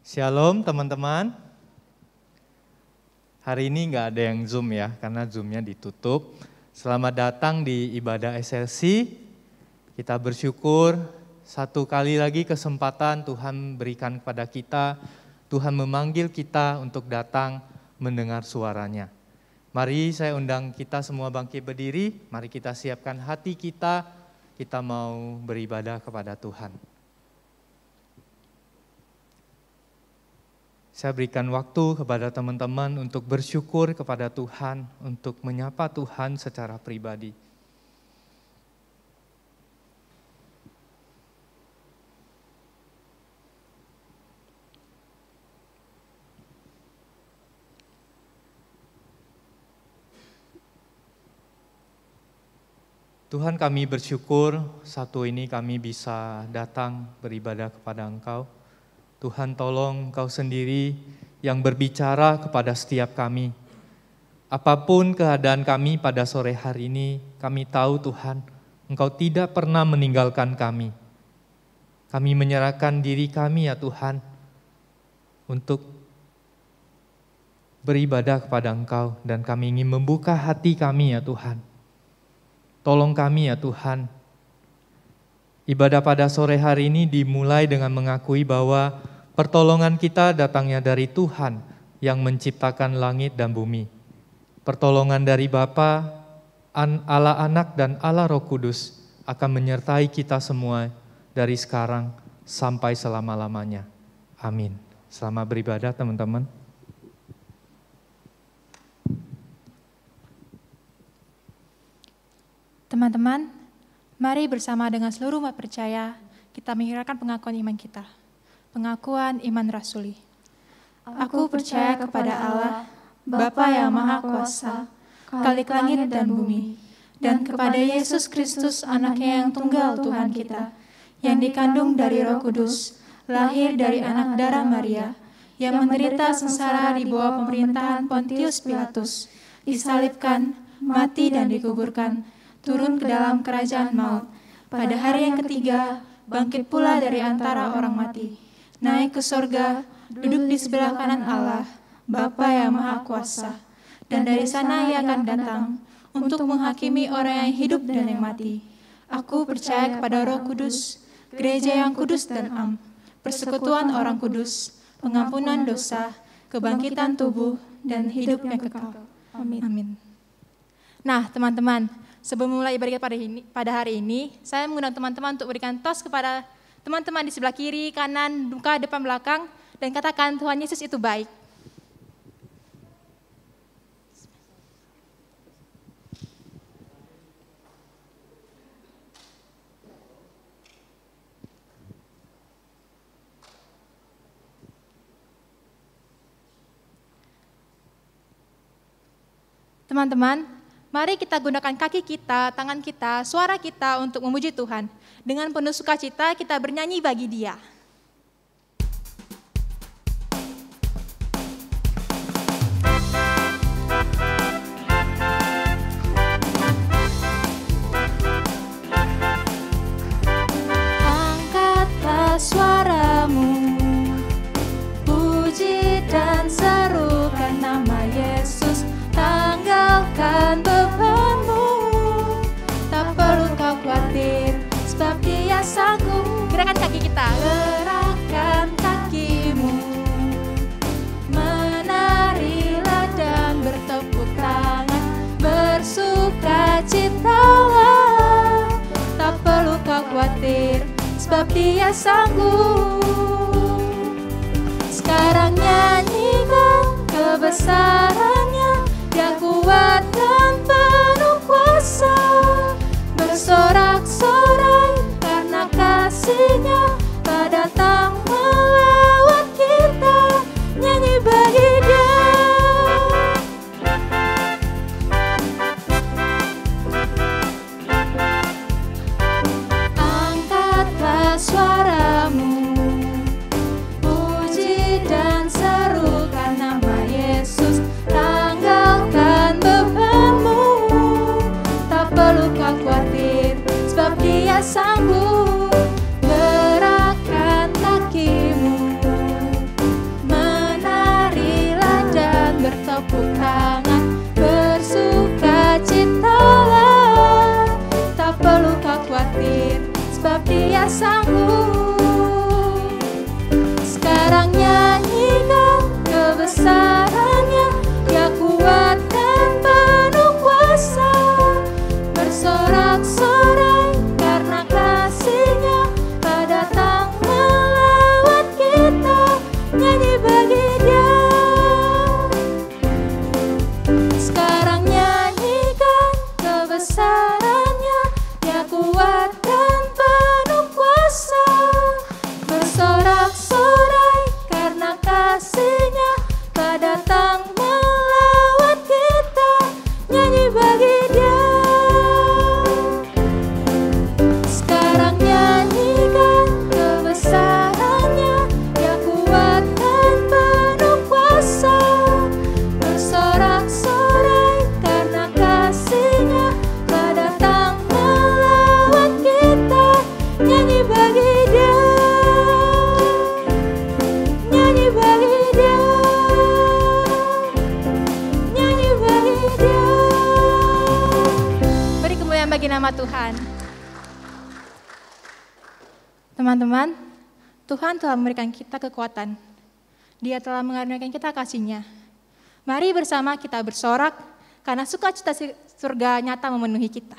Shalom teman-teman. Hari ini nggak ada yang Zoom ya, karena Zoom-nya ditutup. Selamat datang di ibadah SLC. Kita bersyukur satu kali lagi kesempatan Tuhan berikan kepada kita. Tuhan memanggil kita untuk datang mendengar suaranya. Mari saya undang kita semua bangkit berdiri. Mari kita siapkan hati kita. Kita mau beribadah kepada Tuhan. Saya berikan waktu kepada teman-teman untuk bersyukur kepada Tuhan, untuk menyapa Tuhan secara pribadi. Tuhan, kami bersyukur satu ini kami bisa datang beribadah kepada Engkau. Tuhan, tolong Engkau sendiri yang berbicara kepada setiap kami. Apapun keadaan kami pada sore hari ini, kami tahu Tuhan, Engkau tidak pernah meninggalkan kami. Kami menyerahkan diri kami ya Tuhan, untuk beribadah kepada Engkau, dan kami ingin membuka hati kami ya Tuhan. Tolong kami ya Tuhan. Ibadah pada sore hari ini dimulai dengan mengakui bahwa pertolongan kita datangnya dari Tuhan yang menciptakan langit dan bumi. Pertolongan dari Bapa, Allah Anak dan Allah Roh Kudus akan menyertai kita semua dari sekarang sampai selama-lamanya. Amin. Selamat beribadah teman-teman. Teman-teman, mari bersama dengan seluruh umat percaya kita menghiraukan pengakuan iman kita. Pengakuan iman rasuli. Aku percaya kepada Allah, Bapa yang Maha Kuasa, Khalik langit dan bumi, dan kepada Yesus Kristus anaknya yang tunggal Tuhan kita, yang dikandung dari Roh Kudus, lahir dari anak darah Maria, yang menderita sengsara di bawah pemerintahan Pontius Pilatus, disalibkan, mati dan dikuburkan, turun ke dalam kerajaan maut. Pada hari yang ketiga, bangkit pula dari antara orang mati. Naik ke sorga, duduk di sebelah kanan Allah, Bapa yang Maha Kuasa. Dan dari sana Ia akan datang untuk menghakimi orang yang hidup dan yang mati. Aku percaya kepada Roh Kudus, gereja yang kudus dan am, persekutuan orang kudus, pengampunan dosa, kebangkitan tubuh, dan hidup yang kekal. Amin. Nah, teman-teman, sebelum mulai ibadah pada hari ini, saya mengundang teman-teman untuk berikan tos kepada teman-teman di sebelah kiri, kanan, muka, depan, belakang, dan katakan Tuhan Yesus itu baik. Teman-teman, mari kita gunakan kaki kita, tangan kita, suara kita untuk memuji Tuhan. Dengan penuh sukacita kita bernyanyi bagi Dia. Angkatlah suaramu, puji dan serukan nama Yesus. Tanggalkan bebanmu, tak perlu kau khawatir, sebab Dia sanggup. Gerakan kaki kita. Gerakan kakimu, menarilah dan bertepuk tangan, bersukacitalah, tak perlu kau khawatir, sebab Dia sanggup. Sekarang nyanyikan kebesarannya, Dia kuat dan penuh kuasa, bersorak-sorai karena kasih-Nya telah datang melawat kita, nyanyi bagi Dia. Angkatlah suaramu, sanggup. Sekarang nyanyikan kebesarannya, Dia kuat dan penuh kuasa. Bersorak-sorai karena kasih-Nya, Kau datang melawat kita. Nyanyi bagi Dia. Sekarang nyanyikan kebesarannya, Dia kuat dan penuh kuasa. Bersorak-sorai karena kasih-Nya, Kau datang melawat kita. Nyanyi bagi Dia. Sekarang nyanyikan kebesarannya, Dia kuat dan penuh kuasa. Bersorak-sorai karena kasih-Nya, Kau datang melawat kita. Nyanyi bagi Dia. Nyanyi bagi Dia. Nyanyi bagi Dia. Beri kemuliaan bagi nama Tuhan. Teman-teman, Tuhan telah memberikan kita kekuatan. Dia telah mengaruniakan kita kasih-Nya. Mari bersama kita bersorak, karena sukacita surga nyata memenuhi kita.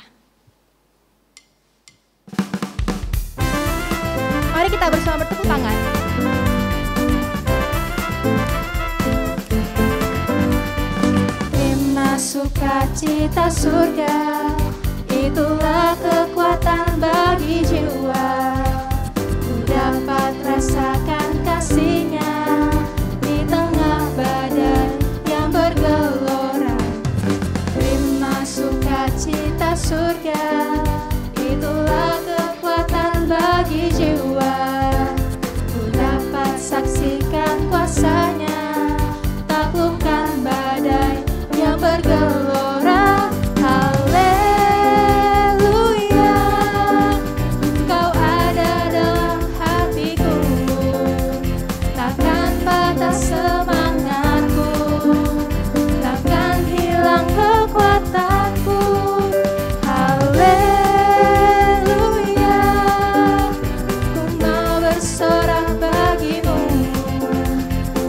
Mari kita bersama bertepuk tangan. Terima sukacita surga, itulah kekuatan bagi jiwa. Ku dapat rasakan kasih-Nya di tengah badai yang bergelora. Terima sukacita surga, itulah kekuatan bagi jiwa. Ku dapat saksikan kuasa-Nya, taklukkan badai yang bergelora. Haleluya, Kau ada dalam hatiku, takkan patah semangatku, takkan hilang kekuatanku. Haleluya, ku mau bersorak bagimu.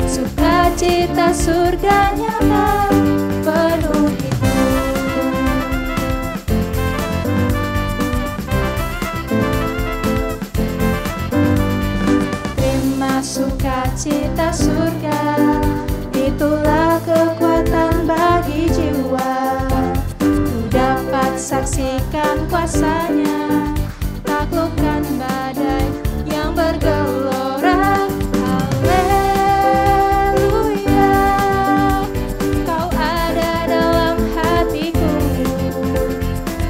Sukacita surga nyata penuh itu. Terima sukacita surga, itulah kekuatan bagi jiwa. Ku dapat saksikan kuasa-Nya, taklukkan badai yang bergelora. Haleluya, Kau ada dalam hatiku,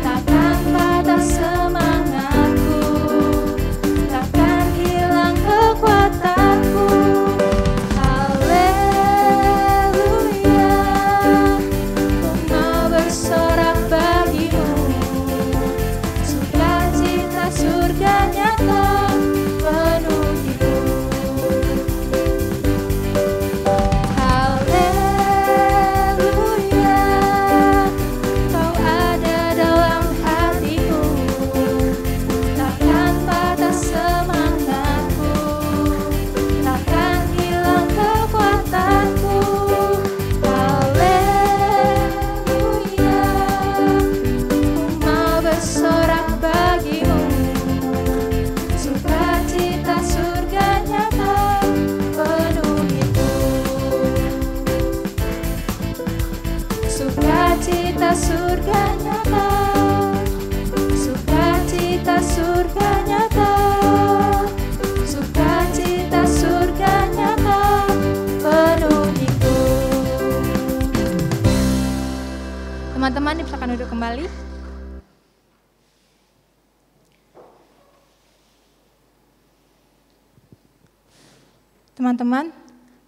takkan patah semangatku, takkan hilang kekuatanku. Haleluya, ku mau bersorak bagimu. Sukacita surga nyata penuh itu. Haleluya, Kau ada dalam hatiku, takkan patah semangatku, takkan hilang kekuatanku. Haleluya, ku mau bersorak bagimu. Sukacita surga nyata penuh itu. Sukacita surga nyata, sukacita surga nyata, sukacita surga nyata penuh itu. Teman-teman dipersilakan duduk kembali. Teman-teman,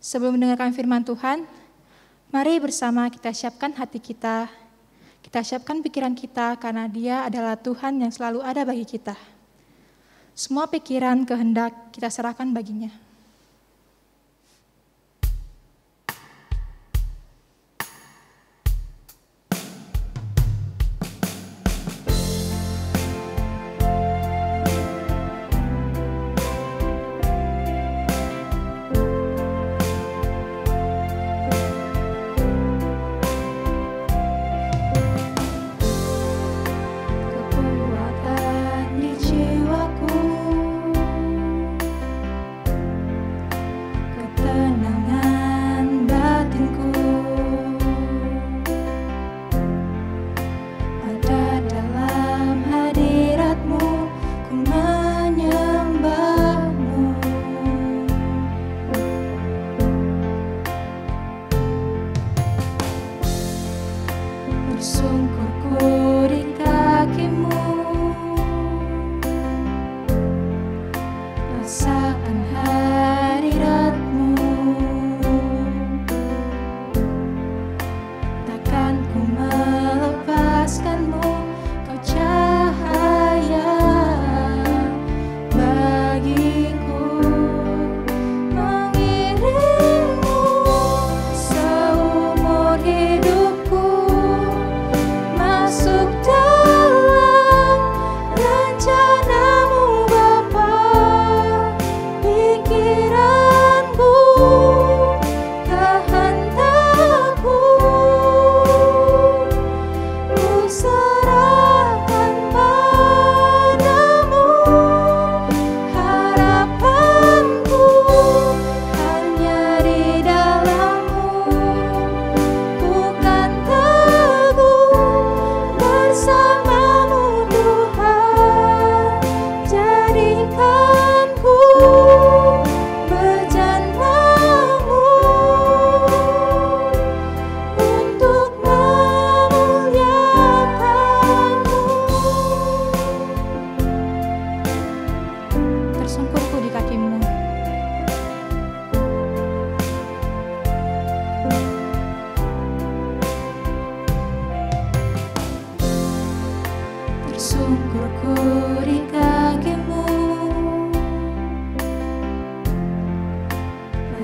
sebelum mendengarkan firman Tuhan, mari bersama kita siapkan hati kita siapkan pikiran kita, karena Dia adalah Tuhan yang selalu ada bagi kita. Semua pikiran, kehendak kita serahkan bagi-Nya.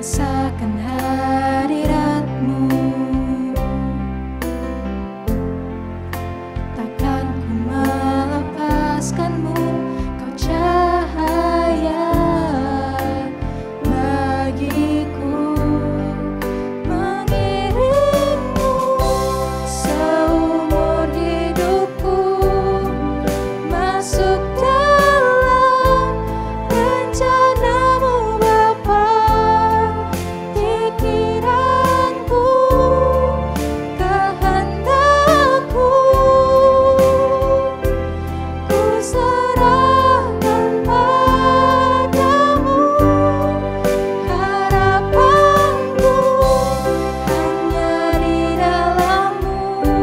rasakan hadirat-Mu. Takkan ku melepaskan-Mu, Kau cahaya bagiku. Mengiring-Mu seumur hidupku, masuk dalam rencana-Mu Bapa. Pikiranku, kehendakku, ku serahkan padamu. Harapanku hanya di dalam-Mu,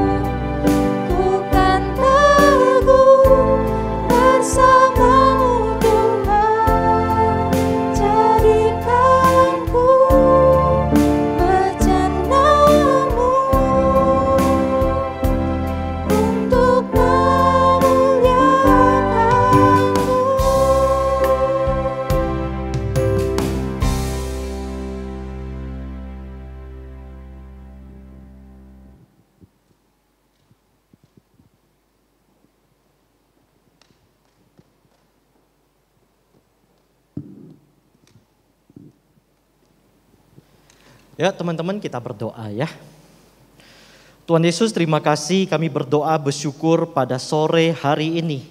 ku kan teguh bersama-Mu Tuhan. Jadikanku bejana-Mu untuk Ya teman-teman, kita berdoa ya. Tuhan Yesus, terima kasih, kami berdoa bersyukur pada sore hari ini.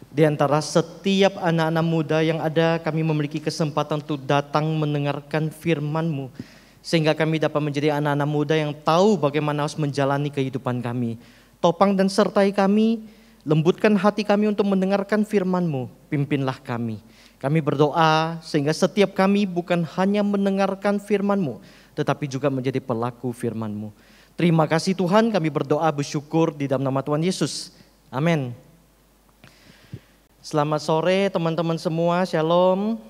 Di antara setiap anak-anak muda yang ada, kami memiliki kesempatan untuk datang mendengarkan firman-Mu. Sehingga kami dapat menjadi anak-anak muda yang tahu bagaimana harus menjalani kehidupan kami. Topang dan sertai kami, lembutkan hati kami untuk mendengarkan firman-Mu. Pimpinlah kami. Kami berdoa sehingga setiap kami bukan hanya mendengarkan firman-Mu, tetapi juga menjadi pelaku firman-Mu. Terima kasih Tuhan, kami berdoa bersyukur di dalam nama Tuhan Yesus. Amin. Selamat sore teman-teman semua, shalom.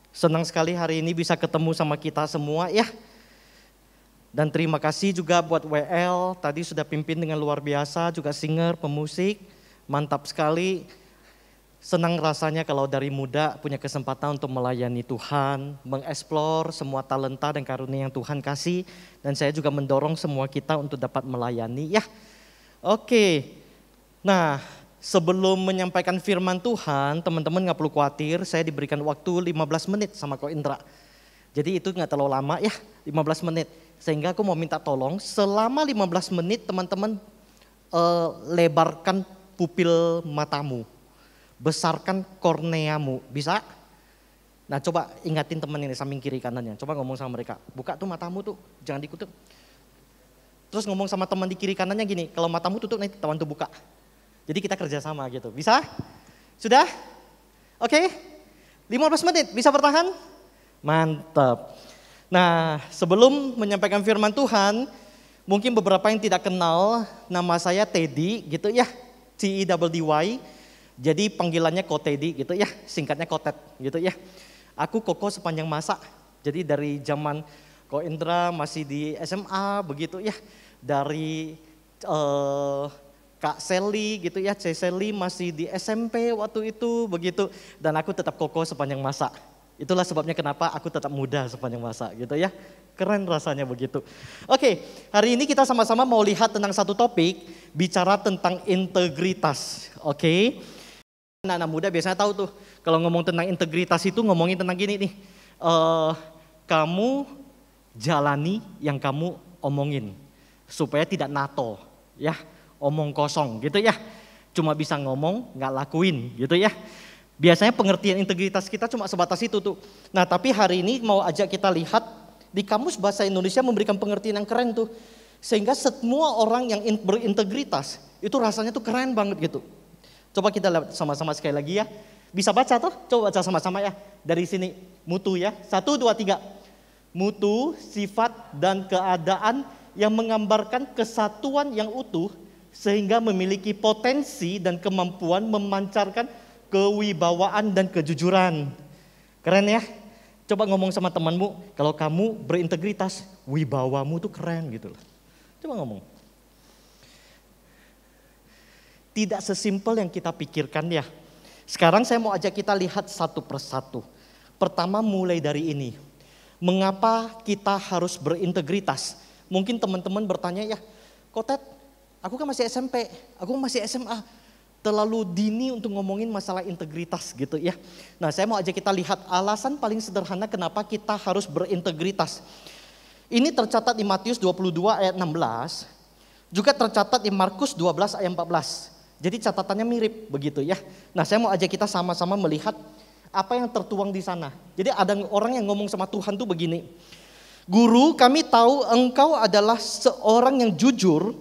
Senang sekali hari ini bisa ketemu sama kita semua ya. Dan terima kasih juga buat WL, tadi sudah pimpin dengan luar biasa, juga singer, pemusik, mantap sekali. Senang rasanya kalau dari muda punya kesempatan untuk melayani Tuhan, mengeksplor semua talenta dan karunia yang Tuhan kasih. Dan saya juga mendorong semua kita untuk dapat melayani ya. Oke, nah sebelum menyampaikan firman Tuhan, teman-teman gak perlu khawatir, saya diberikan waktu 15 menit sama Ko Indra. Jadi itu gak terlalu lama ya, 15 menit. Sehingga aku mau minta tolong, selama 15 menit teman-teman lebarkan pupil matamu. Besarkan korneamu, bisa? Nah coba ingatin teman ini samping kiri kanannya, coba ngomong sama mereka, buka tuh matamu tuh, jangan dikutuk. Terus ngomong sama teman di kiri kanannya gini, kalau matamu tutup nanti teman tuh buka. Jadi kita kerjasama gitu, bisa? Sudah? Oke? 15 menit, bisa bertahan? Mantap. Nah sebelum menyampaikan firman Tuhan, mungkin beberapa yang tidak kenal, nama saya Teddy gitu ya, Teddy. Jadi panggilannya Ko Teddy gitu ya, singkatnya Kotet gitu ya. Aku koko sepanjang masa, jadi dari zaman Ko Indra masih di SMA begitu ya. Dari Kak Sally gitu ya, C. Sally masih di SMP waktu itu begitu. Dan aku tetap koko sepanjang masa. Itulah sebabnya kenapa aku tetap muda sepanjang masa gitu ya. Keren rasanya begitu. Oke, hari ini kita sama-sama mau lihat tentang satu topik, bicara tentang integritas. Oke. Anak-anak muda biasanya tahu tuh, kalau ngomong tentang integritas itu ngomongin tentang gini nih, kamu jalani yang kamu omongin, supaya tidak nato, ya, omong kosong gitu ya, cuma bisa ngomong nggak lakuin gitu ya. Biasanya pengertian integritas kita cuma sebatas itu tuh. Nah tapi hari ini mau ajak kita lihat, di Kamus Bahasa Indonesia memberikan pengertian yang keren tuh, sehingga semua orang yang berintegritas itu rasanya tuh keren banget gitu. Coba kita lihat sama-sama sekali lagi ya. Bisa baca tuh? Coba baca sama-sama ya. Dari sini, mutu ya. 1, 2, 3. Mutu, sifat, dan keadaan yang menggambarkan kesatuan yang utuh sehingga memiliki potensi dan kemampuan memancarkan kewibawaan dan kejujuran. Keren ya? Coba ngomong sama temanmu, kalau kamu berintegritas, wibawamu tuh keren gitu loh. Coba ngomong. Tidak sesimpel yang kita pikirkan ya. Sekarang saya mau ajak kita lihat satu persatu. Pertama mulai dari ini. Mengapa kita harus berintegritas? Mungkin teman-teman bertanya, ya Kotet, aku kan masih SMP, aku masih SMA. Terlalu dini untuk ngomongin masalah integritas gitu ya. Nah, saya mau ajak kita lihat alasan paling sederhana kenapa kita harus berintegritas. Ini tercatat di Matius 22 ayat 16, juga tercatat di Markus 12 ayat 14. Jadi catatannya mirip begitu ya. Nah, saya mau ajak kita sama-sama melihat apa yang tertuang di sana. Jadi ada orang yang ngomong sama Tuhan tuh begini. Guru, kami tahu engkau adalah seorang yang jujur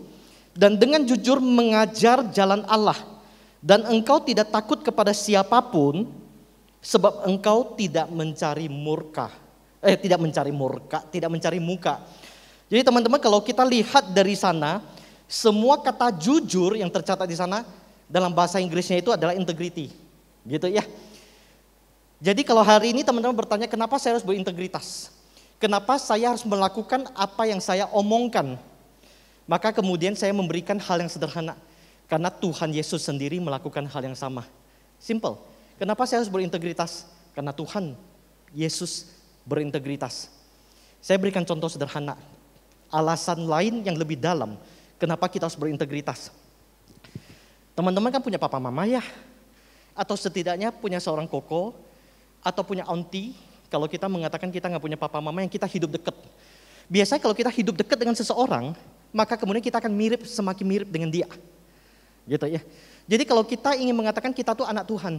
dan dengan jujur mengajar jalan Allah. Dan engkau tidak takut kepada siapapun sebab engkau tidak mencari muka. Jadi teman-teman, kalau kita lihat dari sana, semua kata jujur yang tercatat di sana dalam bahasa Inggrisnya itu adalah integrity. Gitu ya. Jadi kalau hari ini teman-teman bertanya, kenapa saya harus berintegritas? Kenapa saya harus melakukan apa yang saya omongkan? Maka kemudian saya memberikan hal yang sederhana. Karena Tuhan Yesus sendiri melakukan hal yang sama. Simple. Kenapa saya harus berintegritas? Karena Tuhan Yesus berintegritas. Saya berikan contoh sederhana. Alasan lain yang lebih dalam. Kenapa kita harus berintegritas? Teman-teman kan punya papa mama ya. Atau setidaknya punya seorang koko. Atau punya auntie. Kalau kita mengatakan kita nggak punya papa mama yang kita hidup dekat. Biasanya kalau kita hidup dekat dengan seseorang. Maka kemudian kita akan semakin mirip dengan dia. Gitu ya. Jadi kalau kita ingin mengatakan kita tuh anak Tuhan,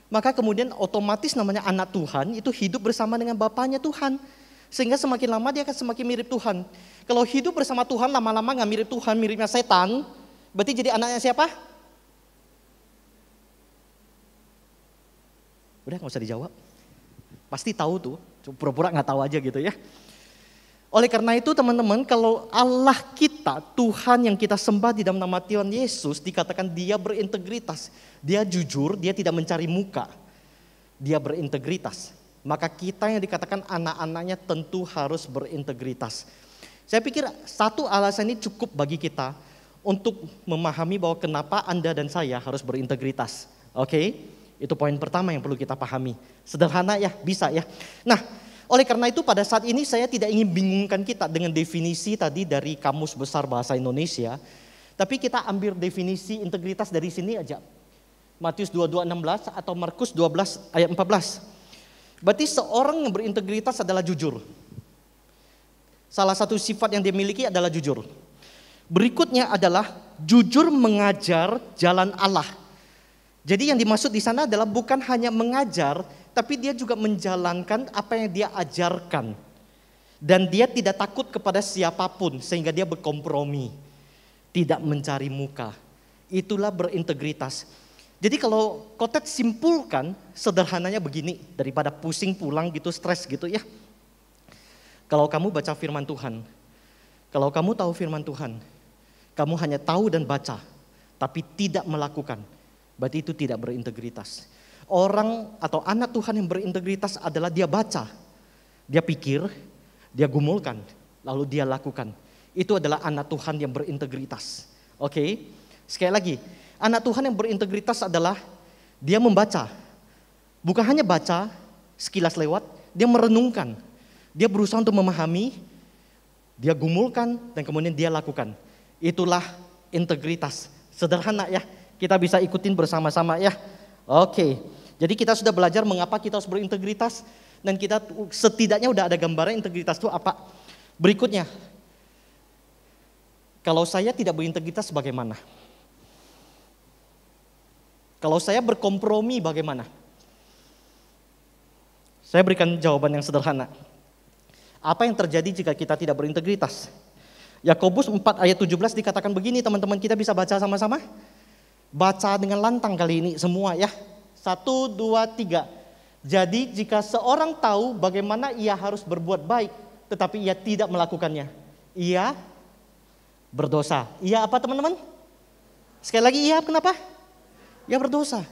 maka kemudian otomatis namanya anak Tuhan itu hidup bersama dengan Bapaknya Tuhan. Sehingga semakin lama dia akan semakin mirip Tuhan. Kalau hidup bersama Tuhan lama-lama gak mirip Tuhan, miripnya setan, berarti jadi anaknya siapa? Udah gak usah dijawab. Pasti tahu tuh, pura-pura gak tahu aja gitu ya. Oleh karena itu teman-teman, kalau Allah kita, Tuhan yang kita sembah di dalam nama Tuhan Yesus, dikatakan dia berintegritas. Dia jujur, dia tidak mencari muka. Dia berintegritas. Maka kita yang dikatakan anak-anaknya tentu harus berintegritas. Saya pikir satu alasan ini cukup bagi kita untuk memahami bahwa kenapa Anda dan saya harus berintegritas. Oke? Itu poin pertama yang perlu kita pahami. Sederhana ya, bisa ya. Nah, oleh karena itu pada saat ini saya tidak ingin bingungkan kita dengan definisi tadi dari Kamus Besar Bahasa Indonesia. Tapi kita ambil definisi integritas dari sini aja. Matius 22:16 atau Markus 12 ayat 14. Berarti seorang yang berintegritas adalah jujur. Salah satu sifat yang dia miliki adalah jujur. Berikutnya adalah jujur mengajar jalan Allah. Jadi yang dimaksud di sana adalah bukan hanya mengajar, tapi dia juga menjalankan apa yang dia ajarkan. Dan dia tidak takut kepada siapapun sehingga dia berkompromi. Tidak mencari muka. Itulah berintegritas. Jadi kalau Kotet simpulkan sederhananya begini. Daripada pusing pulang gitu, stres gitu ya. Kalau kamu baca firman Tuhan. Kalau kamu tahu firman Tuhan. Kamu hanya tahu dan baca. Tapi tidak melakukan. Berarti itu tidak berintegritas. Orang atau anak Tuhan yang berintegritas adalah dia baca, dia pikir, dia gumulkan, lalu dia lakukan. Itu adalah anak Tuhan yang berintegritas. Oke, sekali lagi, anak Tuhan yang berintegritas adalah dia membaca. Bukan hanya baca, sekilas lewat, dia merenungkan. Dia berusaha untuk memahami, dia gumulkan, dan kemudian dia lakukan. Itulah integritas. Sederhana ya, kita bisa ikutin bersama-sama ya. Oke. Jadi kita sudah belajar mengapa kita harus berintegritas dan kita setidaknya udah ada gambaran integritas itu apa. Berikutnya, kalau saya tidak berintegritas bagaimana? Kalau saya berkompromi bagaimana? Saya berikan jawaban yang sederhana. Apa yang terjadi jika kita tidak berintegritas? Yakobus 4 ayat 17 dikatakan begini, teman-teman, kita bisa baca sama-sama? Baca dengan lantang kali ini semua ya. 1, 2, 3. Jadi jika seorang tahu bagaimana ia harus berbuat baik, tetapi ia tidak melakukannya, ia berdosa. Ia apa teman-teman? Sekali lagi, ia kenapa? Ia berdosa.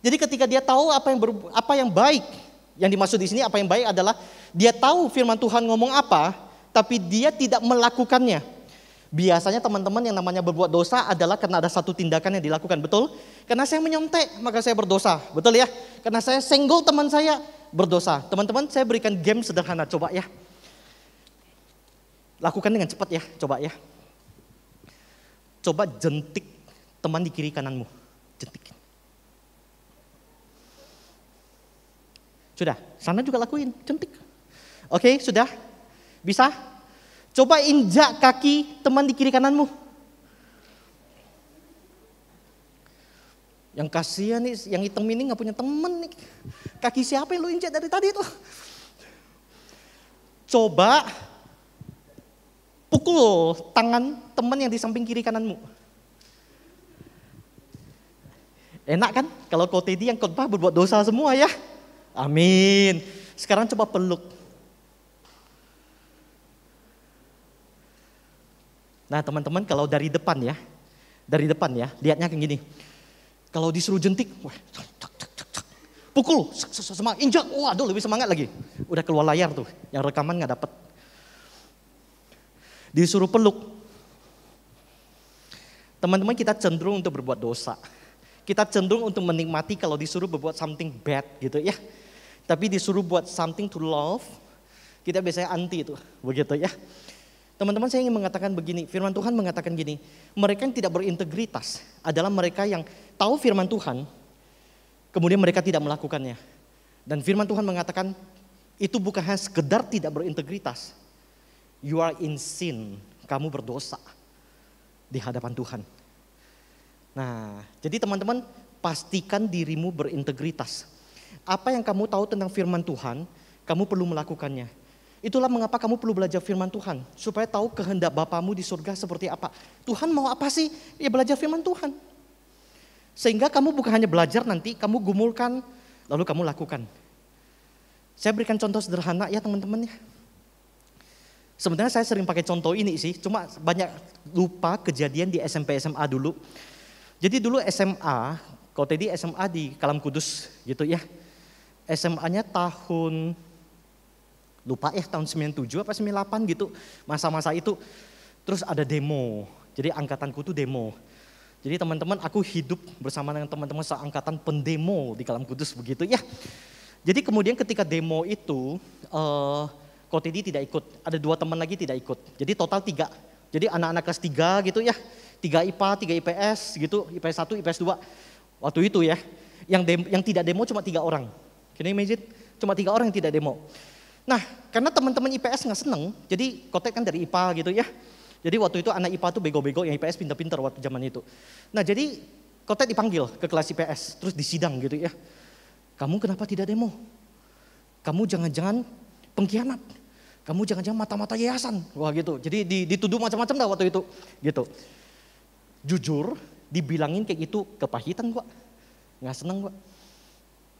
Jadi ketika dia tahu apa yang baik, yang dimaksud di sini apa yang baik adalah dia tahu firman Tuhan ngomong apa, tapi dia tidak melakukannya. Biasanya teman-teman yang namanya berbuat dosa adalah karena ada satu tindakan yang dilakukan, betul? Karena saya menyontek, maka saya berdosa, betul ya? Karena saya senggol teman saya, berdosa. Teman-teman, saya berikan game sederhana, coba ya. Lakukan dengan cepat ya, coba ya. Coba jentik teman di kiri kananmu. Jentik. Sudah, sana juga lakuin, jentik. Oke, sudah? Bisa? Coba injak kaki teman di kiri kananmu. Yang kasihan nih, yang hitam ini gak punya temen nih. Kaki siapa yang lu injak dari tadi itu? Coba pukul tangan teman yang di samping kiri kananmu. Enak kan? Kalau kau tadi yang khotbah berbuat dosa semua ya. Amin. Sekarang coba peluk. Nah teman-teman, kalau dari depan ya, lihatnya kayak gini. Kalau disuruh jentik, wah, pukul, semangat, injak, waduh lebih semangat lagi. Udah keluar layar tuh, yang rekaman nggak dapet. Disuruh peluk. Teman-teman, kita cenderung untuk berbuat dosa. Kita cenderung untuk menikmati kalau disuruh berbuat something bad gitu ya. Tapi disuruh buat something to love, kita biasanya anti itu, begitu ya. Teman-teman, saya ingin mengatakan begini, firman Tuhan mengatakan gini, mereka yang tidak berintegritas adalah mereka yang tahu firman Tuhan, kemudian mereka tidak melakukannya. Dan firman Tuhan mengatakan, itu bukan hanya sekedar tidak berintegritas, you are in sin, kamu berdosa di hadapan Tuhan. Nah, jadi teman-teman, pastikan dirimu berintegritas. Apa yang kamu tahu tentang firman Tuhan, kamu perlu melakukannya. Itulah mengapa kamu perlu belajar firman Tuhan. Supaya tahu kehendak Bapamu di surga seperti apa. Tuhan mau apa sih? Ya belajar firman Tuhan. Sehingga kamu bukan hanya belajar nanti, kamu gumulkan, lalu kamu lakukan. Saya berikan contoh sederhana ya teman-teman ya. Sebenarnya saya sering pakai contoh ini sih, cuma banyak lupa kejadian di SMP SMA dulu. Jadi dulu SMA, kalau tadi SMA di Kalam Kudus gitu ya. SMA-nya tahun, lupa ya tahun 97 apa 98 gitu, masa-masa itu. Terus ada demo, jadi angkatanku tuh demo. Jadi teman-teman, aku hidup bersama dengan teman-teman seangkatan pendemo di Kalam Kudus begitu ya. Jadi kemudian ketika demo itu, Kotedi tidak ikut, ada 2 teman lagi tidak ikut. Jadi total 3, jadi anak-anak kelas 3 gitu ya. 3 IPA, 3 IPS gitu, IPS 1, IPS 2. Waktu itu ya, yang tidak demo cuma 3 orang. Can you imagine? Cuma 3 orang yang tidak demo. Nah, karena teman-teman IPS nggak seneng, jadi Kotek kan dari IPA gitu ya. Jadi waktu itu anak IPA tuh bego-bego, yang IPS pintar-pintar waktu zaman itu. Nah jadi Kotek dipanggil ke kelas IPS, terus disidang gitu ya. Kamu kenapa tidak demo? Kamu jangan-jangan pengkhianat. Kamu jangan-jangan mata-mata yayasan. Wah gitu, jadi dituduh macam-macam dah waktu itu. Gitu. Jujur, dibilangin kayak gitu, kepahitan gua. Nggak seneng gua.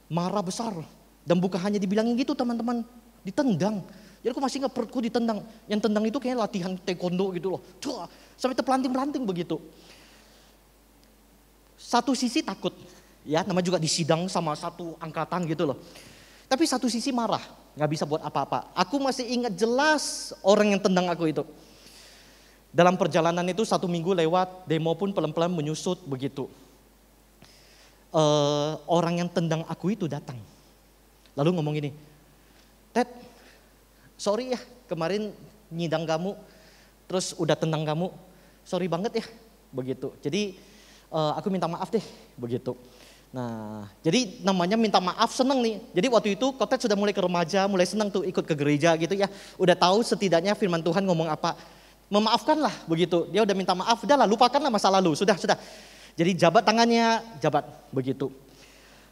Marah besar. Dan bukan hanya dibilangin gitu teman-teman, ditendang. Jadi aku masih ingat perutku ditendang. Yang tendang itu kayaknya latihan taekwondo gitu loh. Cua, sampai terpelanting-pelanting begitu. Satu sisi takut, ya namanya juga disidang sama satu angkatan gitu loh. Tapi satu sisi marah, nggak bisa buat apa-apa. Aku masih ingat jelas orang yang tendang aku itu. Dalam perjalanan itu 1 minggu lewat, demo pun pelan-pelan menyusut begitu. Orang yang tendang aku itu datang. Lalu ngomong gini, Ted, sorry ya kemarin nyidang kamu, terus udah tendang kamu, sorry banget ya, begitu. Jadi aku minta maaf deh, begitu. Nah, jadi namanya minta maaf seneng nih. Jadi waktu itu Kotet sudah mulai ke remaja, mulai seneng tuh ikut ke gereja gitu ya. Udah tahu setidaknya firman Tuhan ngomong apa. Memaafkanlah begitu. Dia udah minta maaf, udahlah lupakanlah masa lalu, sudah. Jadi jabat tangannya, jabat begitu.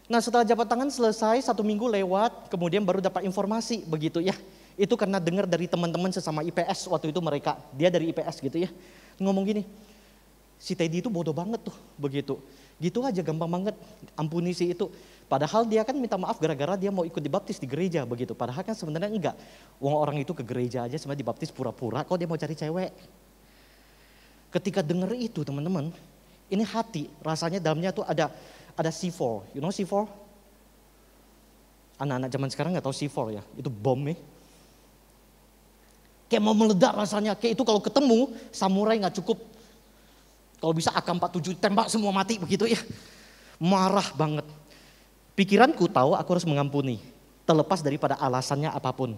Nah setelah jabat tangan selesai 1 minggu lewat, kemudian baru dapat informasi begitu ya. Itu karena dengar dari teman-teman sesama IPS waktu itu mereka, dia dari IPS gitu ya. Ngomong gini, si Teddy itu bodoh banget tuh begitu. Gitu aja gampang banget ampuni si itu. Padahal dia kan minta maaf gara-gara dia mau ikut dibaptis di gereja begitu. Padahal kan sebenarnya enggak. Wong orang itu ke gereja aja sebenarnya dibaptis pura-pura kok dia mau cari cewek. Ketika dengar itu teman-teman, ini hati rasanya dalamnya tuh ada C4. You know C4? Anak-anak zaman sekarang nggak tahu C4 ya. Itu bom ya. Kayak mau meledak rasanya. Kayak itu kalau ketemu samurai nggak cukup. Kalau bisa AK-47 tembak semua mati begitu ya. Marah banget. Pikiranku tahu aku harus mengampuni. terlepas daripada alasannya apapun.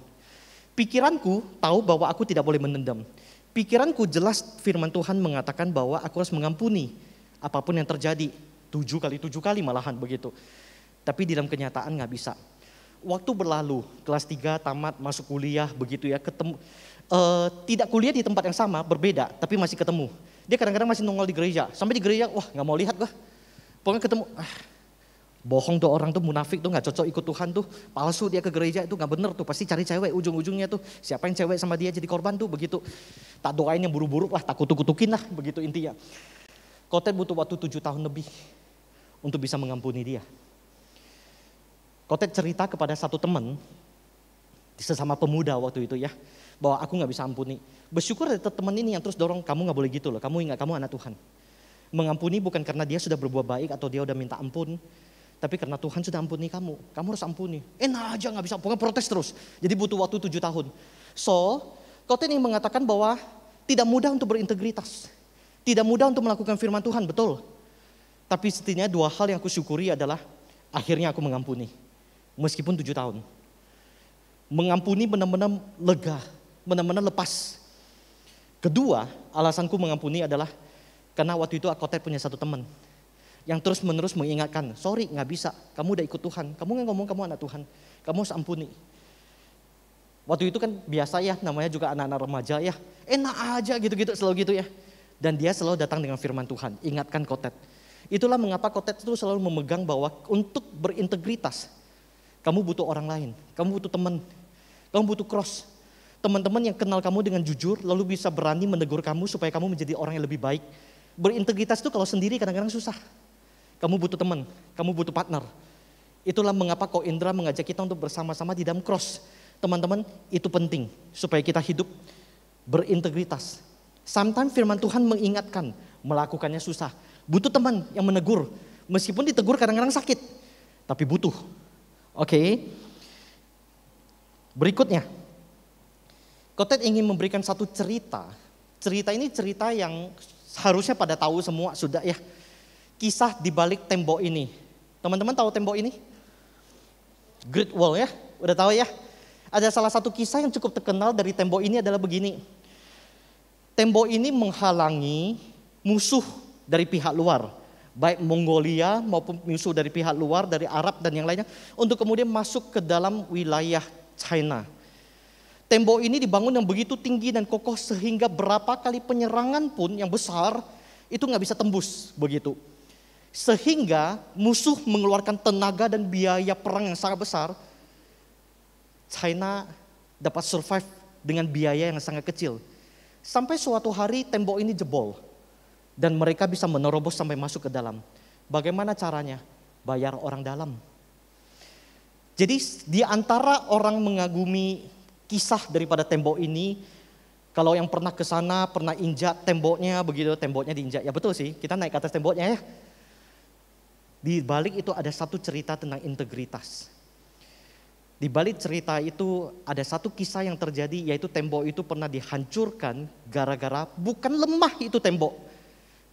Pikiranku tahu bahwa aku tidak boleh menendam. Pikiranku jelas firman Tuhan mengatakan bahwa aku harus mengampuni apapun yang terjadi. 7 kali malahan begitu. Tapi di dalam kenyataan nggak bisa. Waktu berlalu, kelas 3 tamat, masuk kuliah begitu ya, ketemu. Tidak kuliah di tempat yang sama, berbeda, tapi masih ketemu. Dia kadang-kadang masih nongol di gereja. Sampai di gereja, wah nggak mau lihat gua. Pokoknya ketemu, bohong tuh orang tuh, munafik tuh, nggak cocok ikut Tuhan tuh, palsu dia ke gereja itu nggak bener tuh, pasti cari cewek ujung-ujungnya tuh, siapa yang cewek sama dia jadi korban tuh begitu. Tak doain yang buruk-buruk lah, tak kutuk-kutukin lah begitu intinya. Kotet butuh waktu 7 tahun lebih untuk bisa mengampuni dia. Kotet cerita kepada satu teman, sesama pemuda waktu itu ya, bahwa aku nggak bisa ampuni. Bersyukur ada teman ini yang terus dorong, kamu nggak boleh gitu loh, kamu ingat kamu anak Tuhan. Mengampuni bukan karena dia sudah berbuat baik atau dia udah minta ampun, tapi karena Tuhan sudah ampuni kamu harus ampuni. Enak aja nggak bisa, pokoknya protes terus. Jadi butuh waktu 7 tahun. So, Koten yang mengatakan bahwa tidak mudah untuk berintegritas. Tidak mudah untuk melakukan firman Tuhan, betul. Tapi setidaknya 2 hal yang aku syukuri adalah akhirnya aku mengampuni. Meskipun 7 tahun. Mengampuni benar-benar lega, benar-benar lepas. Kedua, alasanku mengampuni adalah karena waktu itu Kotet punya satu teman yang terus-menerus mengingatkan, sorry nggak bisa, kamu udah ikut Tuhan, kamu nggak ngomong kamu anak Tuhan, kamu harus ampuni. Waktu itu kan biasa ya, namanya juga anak-anak remaja ya, enak aja gitu-gitu, selalu gitu ya. Dan dia selalu datang dengan firman Tuhan, ingatkan Kotet. Itulah mengapa Kotet itu selalu memegang bahwa untuk berintegritas, kamu butuh orang lain, kamu butuh teman, kamu butuh cross. Teman-teman yang kenal kamu dengan jujur, lalu bisa berani menegur kamu supaya kamu menjadi orang yang lebih baik. Berintegritas itu kalau sendiri kadang-kadang susah. Kamu butuh teman, kamu butuh partner. Itulah mengapa Ko Indra mengajak kita untuk bersama-sama di dalam cross. Teman-teman, itu penting supaya kita hidup berintegritas. Sometimes firman Tuhan mengingatkan, melakukannya susah. Butuh teman yang menegur, meskipun ditegur kadang-kadang sakit, tapi butuh. Oke. Berikutnya, Kotet ingin memberikan satu cerita. Cerita ini cerita yang harusnya pada tahu semua sudah ya. Kisah di balik tembok ini. Teman-teman tahu tembok ini? Great Wall ya, udah tahu ya. Ada salah satu kisah yang cukup terkenal dari tembok ini adalah begini. Tembok ini menghalangi musuh dari pihak luar. Baik Mongolia maupun musuh dari pihak luar, dari Arab dan yang lainnya. Untuk kemudian masuk ke dalam wilayah China. Tembok ini dibangun yang begitu tinggi dan kokoh sehingga berapa kali penyerangan pun yang besar itu nggak bisa tembus begitu. Sehingga musuh mengeluarkan tenaga dan biaya perang yang sangat besar. China dapat survive dengan biaya yang sangat kecil. Sampai suatu hari tembok ini jebol. Dan mereka bisa menerobos sampai masuk ke dalam. Bagaimana caranya? Bayar orang dalam. Jadi di antara orang mengagumi kisah daripada tembok ini, kalau yang pernah ke sana, pernah injak temboknya begitu, temboknya diinjak. Ya betul sih, kita naik ke atas temboknya ya. Di balik itu ada satu cerita tentang integritas. Di balik cerita itu ada satu kisah yang terjadi, yaitu tembok itu pernah dihancurkan gara-gara bukan lemah itu tembok,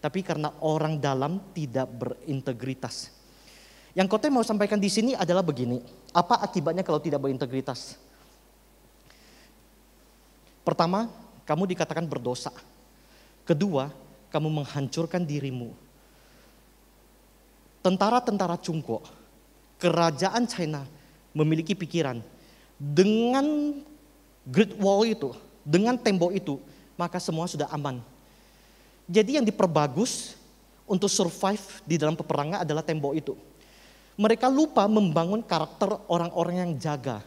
tapi karena orang dalam tidak berintegritas. Yang Kote mau sampaikan di sini adalah begini, apa akibatnya kalau tidak berintegritas? Pertama, kamu dikatakan berdosa. Kedua, kamu menghancurkan dirimu. Tentara-tentara Cungko, kerajaan China memiliki pikiran, dengan Great Wall itu, dengan tembok itu, maka semua sudah aman. Jadi yang diperbagus untuk survive di dalam peperangan adalah tembok itu. Mereka lupa membangun karakter orang-orang yang jaga.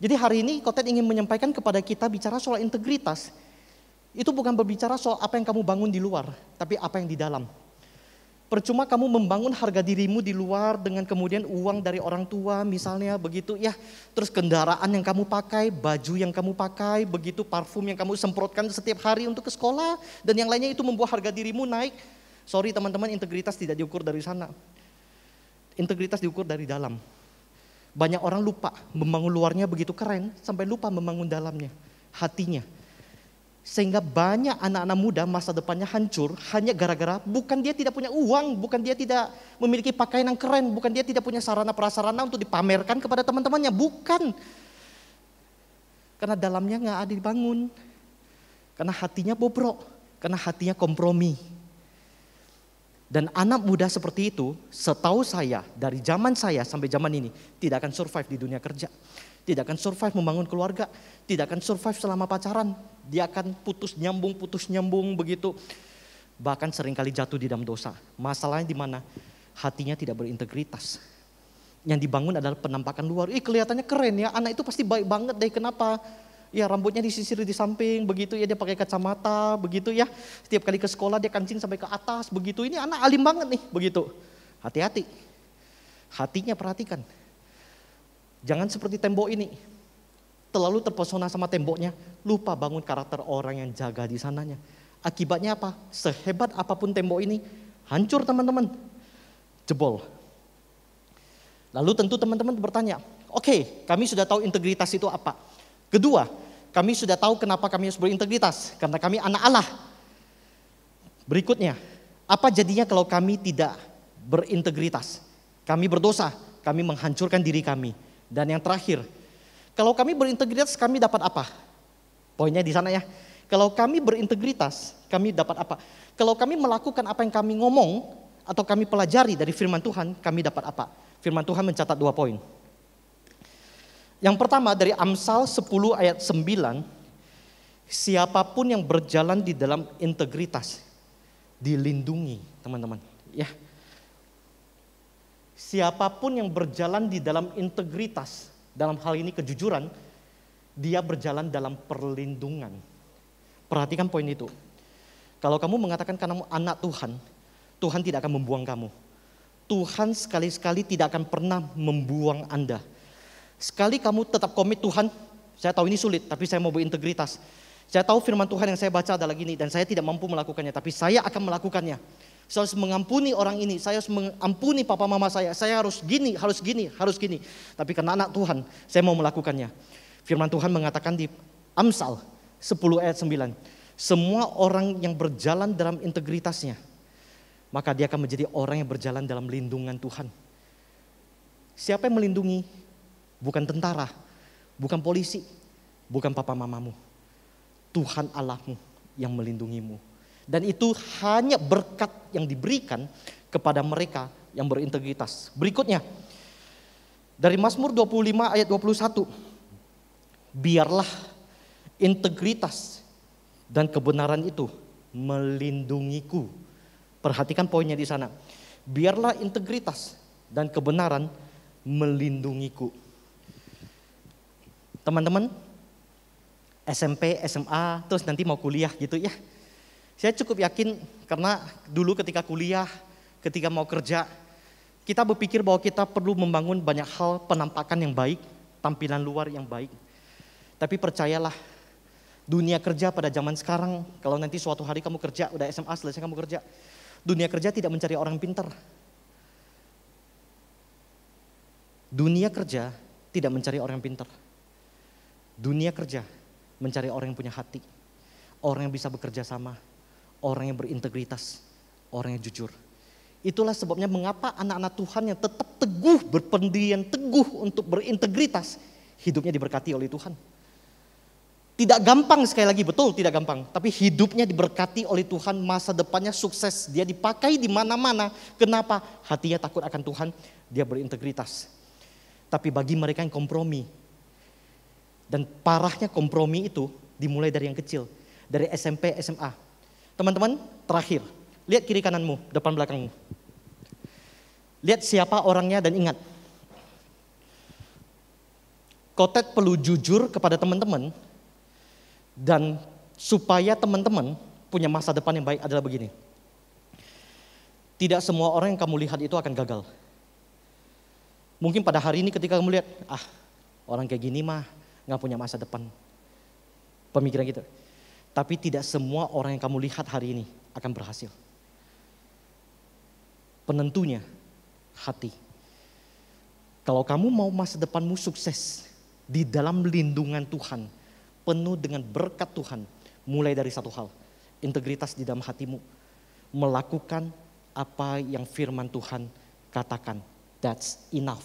Jadi hari ini Kotet ingin menyampaikan kepada kita bicara soal integritas. Itu bukan berbicara soal apa yang kamu bangun di luar, tapi apa yang di dalam. Percuma kamu membangun harga dirimu di luar dengan kemudian uang dari orang tua misalnya begitu ya. Terus kendaraan yang kamu pakai, baju yang kamu pakai, begitu parfum yang kamu semprotkan setiap hari untuk ke sekolah. Dan yang lainnya itu membuat harga dirimu naik. Sorry teman-teman, integritas tidak diukur dari sana. Integritas diukur dari dalam. Banyak orang lupa membangun luarnya begitu keren sampai lupa membangun dalamnya, hatinya. Sehingga banyak anak-anak muda masa depannya hancur hanya gara-gara bukan dia tidak punya uang, bukan dia tidak memiliki pakaian yang keren, bukan dia tidak punya sarana prasarana untuk dipamerkan kepada teman-temannya, bukan. Karena dalamnya nggak ada dibangun, karena hatinya bobrok, karena hatinya kompromi. Dan anak muda seperti itu, setahu saya dari zaman saya sampai zaman ini tidak akan survive di dunia kerja. Tidak akan survive membangun keluarga, tidak akan survive selama pacaran. Dia akan putus nyambung begitu. Bahkan seringkali jatuh di dalam dosa. Masalahnya di mana? Hatinya tidak berintegritas. Yang dibangun adalah penampakan luar. Kelihatannya keren ya, anak itu pasti baik banget deh. Kenapa? Ya rambutnya disisir di samping, begitu ya dia pakai kacamata, begitu ya. Setiap kali ke sekolah dia kancing sampai ke atas, begitu. Ini anak alim banget nih, begitu. Hati-hati. Hatinya perhatikan. Jangan seperti tembok ini. Terlalu terpesona sama temboknya, lupa bangun karakter orang yang jaga di sananya. Akibatnya apa? Sehebat apapun tembok ini, hancur teman-teman. Jebol. Lalu tentu teman-teman bertanya, oke, kami sudah tahu integritas itu apa. Kedua, kami sudah tahu kenapa kami harus berintegritas. Karena kami anak Allah. Berikutnya, apa jadinya kalau kami tidak berintegritas? Kami berdosa, kami menghancurkan diri kami. Dan yang terakhir, kalau kami berintegritas kami dapat apa? Poinnya di sana ya. Kalau kami berintegritas, kami dapat apa? Kalau kami melakukan apa yang kami ngomong atau kami pelajari dari firman Tuhan, kami dapat apa? Firman Tuhan mencatat 2 poin. Yang pertama dari Amsal 10 ayat 9, siapapun yang berjalan di dalam integritas dilindungi, teman-teman. Ya. Siapapun yang berjalan di dalam integritas, dalam hal ini kejujuran, dia berjalan dalam perlindungan. Perhatikan poin itu. Kalau kamu mengatakan kamu anak Tuhan, Tuhan tidak akan membuang kamu. Tuhan sekali-sekali tidak akan pernah membuang Anda. Sekali kamu tetap komit Tuhan, saya tahu ini sulit, tapi saya mau berintegritas. Saya tahu firman Tuhan yang saya baca adalah gini, dan saya tidak mampu melakukannya, tapi saya akan melakukannya. Saya harus mengampuni orang ini, saya harus mengampuni papa mama saya harus gini, harus gini, harus gini. Tapi karena anak Tuhan, saya mau melakukannya. Firman Tuhan mengatakan di Amsal 10 ayat 9, semua orang yang berjalan dalam integritasnya, maka dia akan menjadi orang yang berjalan dalam lindungan Tuhan. Siapa yang melindungi? Bukan tentara, bukan polisi, bukan papa mamamu. Tuhan Allahmu yang melindungimu. Dan itu hanya berkat yang diberikan kepada mereka yang berintegritas. Berikutnya, dari Mazmur 25 ayat 21. Biarlah integritas dan kebenaran itu melindungiku. Perhatikan poinnya di sana. Biarlah integritas dan kebenaran melindungiku. Teman-teman, SMP, SMA, terus nanti mau kuliah gitu ya. Saya cukup yakin karena dulu ketika kuliah, ketika mau kerja, kita berpikir bahwa kita perlu membangun banyak hal penampakan yang baik, tampilan luar yang baik. Tapi percayalah, dunia kerja pada zaman sekarang, kalau nanti suatu hari kamu kerja, udah SMA selesai kamu kerja, dunia kerja tidak mencari orang pintar. Dunia kerja tidak mencari orang yang pintar. Dunia kerja mencari orang yang punya hati, orang yang bisa bekerja sama, orang yang berintegritas, orang yang jujur. Itulah sebabnya mengapa anak-anak Tuhan yang tetap teguh, berpendirian teguh untuk berintegritas, hidupnya diberkati oleh Tuhan. Tidak gampang, sekali lagi betul tidak gampang, tapi hidupnya diberkati oleh Tuhan, masa depannya sukses, dia dipakai di mana-mana. Kenapa? Hatinya takut akan Tuhan, dia berintegritas. Tapi bagi mereka yang kompromi, dan parahnya kompromi itu dimulai dari yang kecil, dari SMP, SMA. Teman-teman, terakhir, lihat kiri kananmu, depan belakangmu. Lihat siapa orangnya dan ingat. Kotet perlu jujur kepada teman-teman, dan supaya teman-teman punya masa depan yang baik adalah begini. Tidak semua orang yang kamu lihat itu akan gagal. Mungkin pada hari ini ketika kamu lihat, orang kayak gini mah gak punya masa depan. Pemikiran gitu. Tapi tidak semua orang yang kamu lihat hari ini akan berhasil. Penentunya hati. Kalau kamu mau masa depanmu sukses di dalam lindungan Tuhan, penuh dengan berkat Tuhan, mulai dari satu hal, integritas di dalam hatimu, melakukan apa yang firman Tuhan katakan. That's enough.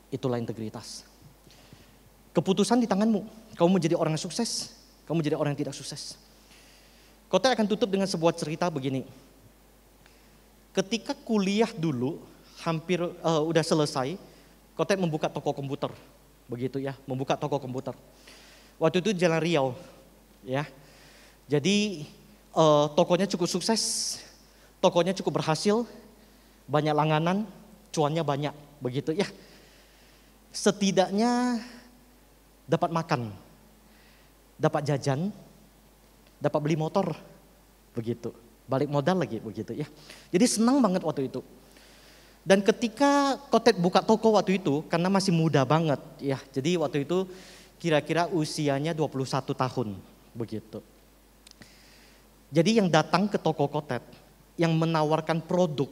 Itulah integritas. Keputusan di tanganmu. Kamu menjadi orang yang sukses, kamu menjadi orang yang tidak sukses. Kotet akan tutup dengan sebuah cerita begini. Ketika kuliah dulu, hampir udah selesai, Kotet membuka toko komputer. Begitu ya, membuka toko komputer. Waktu itu Jalan Riau, ya. Jadi tokonya cukup sukses, tokonya cukup berhasil, banyak langganan, cuannya banyak, begitu ya. Setidaknya dapat makan, dapat jajan, dapat beli motor, begitu. Balik modal lagi, begitu ya. Jadi senang banget waktu itu. Dan ketika Kotet buka toko waktu itu, karena masih muda banget ya. Jadi waktu itu kira-kira usianya 21 tahun, begitu. Jadi yang datang ke toko Kotet, yang menawarkan produk,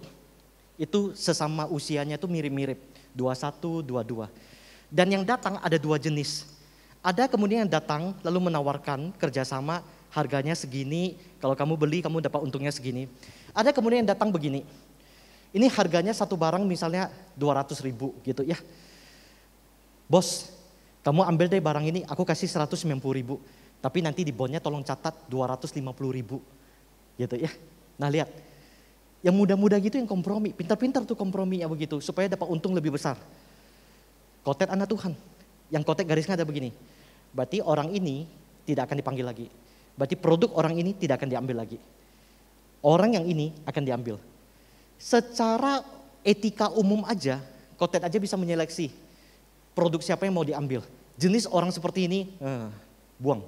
itu sesama usianya itu mirip-mirip, 21, 22. Dan yang datang ada dua jenis. Ada kemudian yang datang lalu menawarkan kerjasama, harganya segini, kalau kamu beli kamu dapat untungnya segini. Ada kemudian yang datang begini, ini harganya satu barang misalnya 200.000 gitu ya. Bos, kamu ambil deh barang ini, aku kasih 190.000. Tapi nanti di bonnya tolong catat 250.000 gitu ya. Nah lihat, yang muda-muda gitu yang kompromi, pintar-pintar tuh kompromi ya begitu, supaya dapat untung lebih besar. Kotet anak Tuhan, yang Kotet garisnya ada begini, berarti orang ini tidak akan dipanggil lagi. Berarti produk orang ini tidak akan diambil lagi. Orang yang ini akan diambil. Secara etika umum aja, Kotet aja bisa menyeleksi produk siapa yang mau diambil. Jenis orang seperti ini, buang.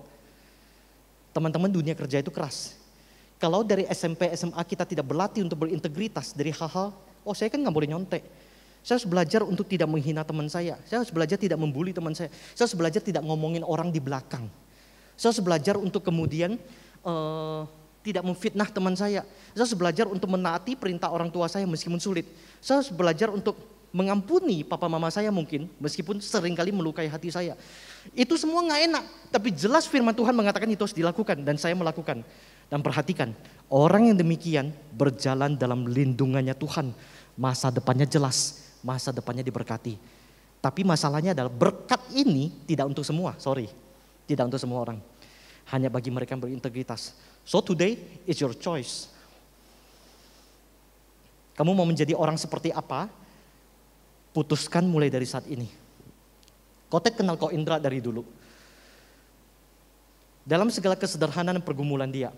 Teman-teman, dunia kerja itu keras. Kalau dari SMP, SMA kita tidak berlatih untuk berintegritas dari hal-hal, saya kan nggak boleh nyontek. Saya harus belajar untuk tidak menghina teman saya. Saya harus belajar tidak membuli teman saya. Saya harus belajar tidak ngomongin orang di belakang. Saya harus belajar untuk kemudian tidak memfitnah teman saya. Saya harus belajar untuk menaati perintah orang tua saya meskipun sulit. Saya harus belajar untuk mengampuni papa mama saya mungkin meskipun seringkali melukai hati saya. Itu semua nggak enak, tapi jelas firman Tuhan mengatakan itu harus dilakukan dan saya melakukan. Dan perhatikan, orang yang demikian berjalan dalam lindungannya Tuhan. Masa depannya jelas, masa depannya diberkati. Tapi masalahnya adalah berkat ini tidak untuk semua, tidak untuk semua orang. Hanya bagi mereka yang berintegritas. So today is your choice. Kamu mau menjadi orang seperti apa? Putuskan mulai dari saat ini. Kotet kenal Ko Indra dari dulu. Dalam segala kesederhanaan pergumulan dia,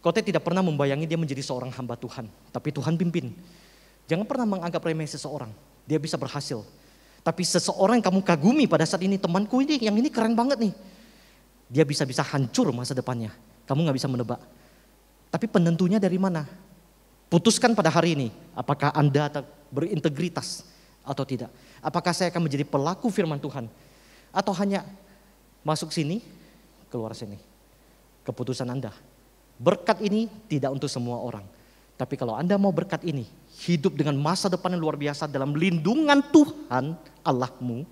Kotet tidak pernah membayangi dia menjadi seorang hamba Tuhan. Tapi Tuhan pimpin. Jangan pernah menganggap remeh seseorang. Dia bisa berhasil. Tapi seseorang yang kamu kagumi pada saat ini, temanku ini, yang ini keren banget nih. Dia bisa-bisa hancur masa depannya. Kamu gak bisa menebak. Tapi penentunya dari mana? Putuskan pada hari ini, apakah Anda berintegritas atau tidak. Apakah saya akan menjadi pelaku firman Tuhan. Atau hanya masuk sini, keluar sini. Keputusan Anda. Berkat ini tidak untuk semua orang. Tapi kalau Anda mau berkat ini, hidup dengan masa depan yang luar biasa dalam lindungan Tuhan Allahmu,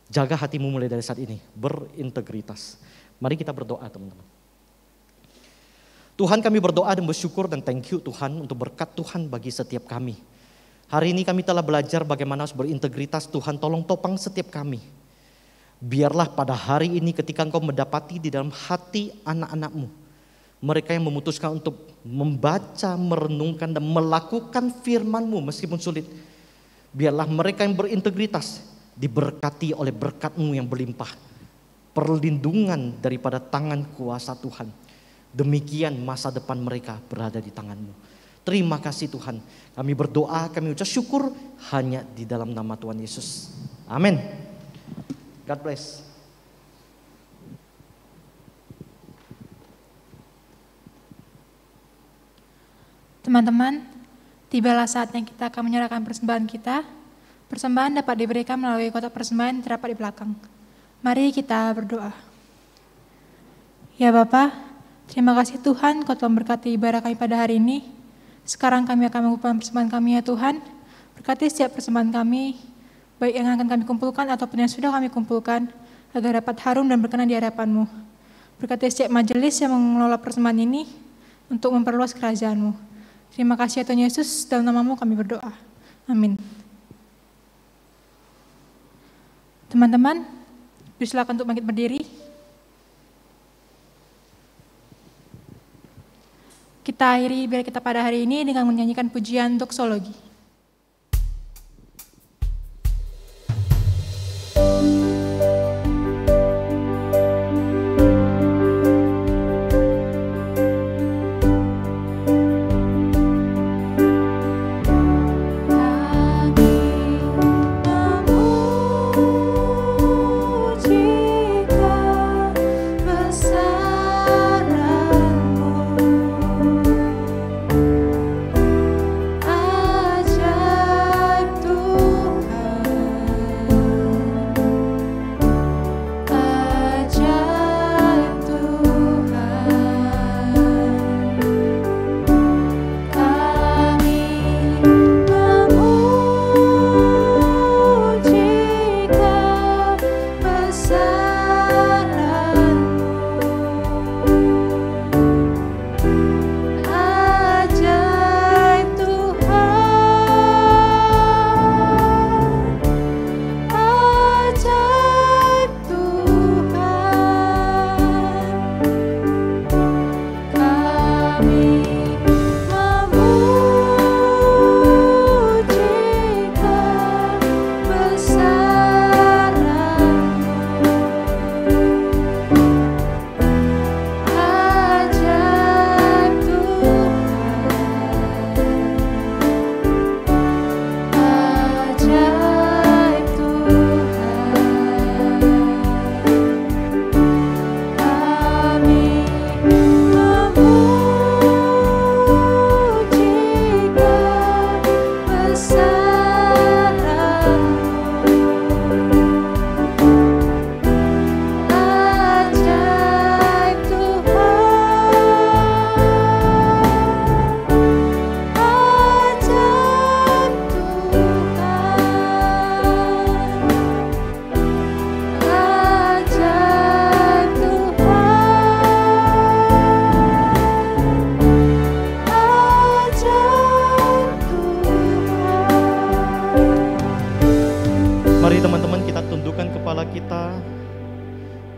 jaga hatimu mulai dari saat ini, berintegritas. Mari kita berdoa teman-teman. Tuhan, kami berdoa dan bersyukur dan thank you Tuhan untuk berkat Tuhan bagi setiap kami. Hari ini kami telah belajar bagaimana harus berintegritas. Tuhan tolong topang setiap kami. Biarlah pada hari ini ketika Engkau mendapati di dalam hati anak-anak-Mu, mereka yang memutuskan untuk membaca, merenungkan dan melakukan firman-Mu meskipun sulit. Biarlah mereka yang berintegritas diberkati oleh berkat-Mu yang berlimpah. Perlindungan daripada tangan kuasa Tuhan. Demikian masa depan mereka berada di tangan-Mu. Terima kasih Tuhan. Kami berdoa, kami ucap syukur hanya di dalam nama Tuhan Yesus. Amin. God bless. Teman-teman, tibalah saatnya kita akan menyerahkan persembahan kita. Persembahan dapat diberikan melalui kotak persembahan yang terdapat di belakang. Mari kita berdoa. Ya Bapa, terima kasih Tuhan Kau telah memberkati ibadah kami pada hari ini. Sekarang kami akan mengumpulkan persembahan kami ya Tuhan. Berkati setiap persembahan kami, baik yang akan kami kumpulkan ataupun yang sudah kami kumpulkan, agar dapat harum dan berkenan di hadapan-Mu. Berkati setiap majelis yang mengelola persembahan ini untuk memperluas kerajaan-Mu. Terima kasih ya Tuhan Yesus, dalam nama-Mu kami berdoa. Amin. Teman-teman, silakan untuk bangkit berdiri. Kita akhiri biar kita pada hari ini dengan menyanyikan pujian doksologi.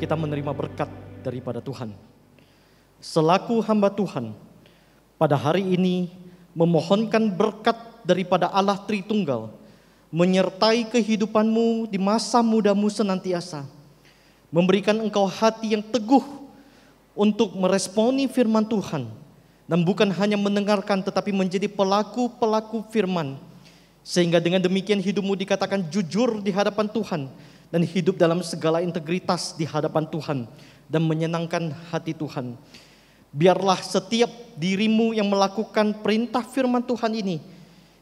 kita menerima berkat daripada Tuhan. Selaku hamba Tuhan, pada hari ini memohonkan berkat daripada Allah Tritunggal, menyertai kehidupanmu di masa mudamu senantiasa, memberikan engkau hati yang teguh untuk meresponi firman Tuhan, dan bukan hanya mendengarkan tetapi menjadi pelaku-pelaku firman, sehingga dengan demikian hidupmu dikatakan jujur di hadapan Tuhan, dan hidup dalam segala integritas di hadapan Tuhan, dan menyenangkan hati Tuhan. Biarlah setiap dirimu yang melakukan perintah firman Tuhan ini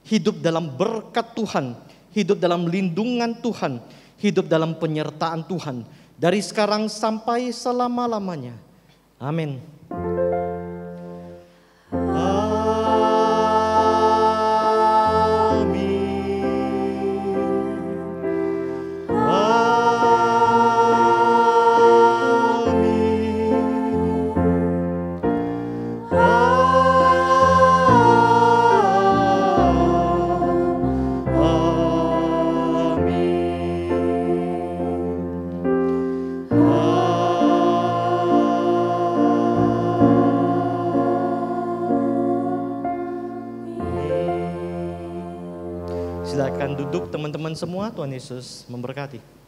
hidup dalam berkat Tuhan, hidup dalam lindungan Tuhan, hidup dalam penyertaan Tuhan dari sekarang sampai selama-lamanya. Amin. Silakan duduk teman-teman semua, Tuhan Yesus memberkati.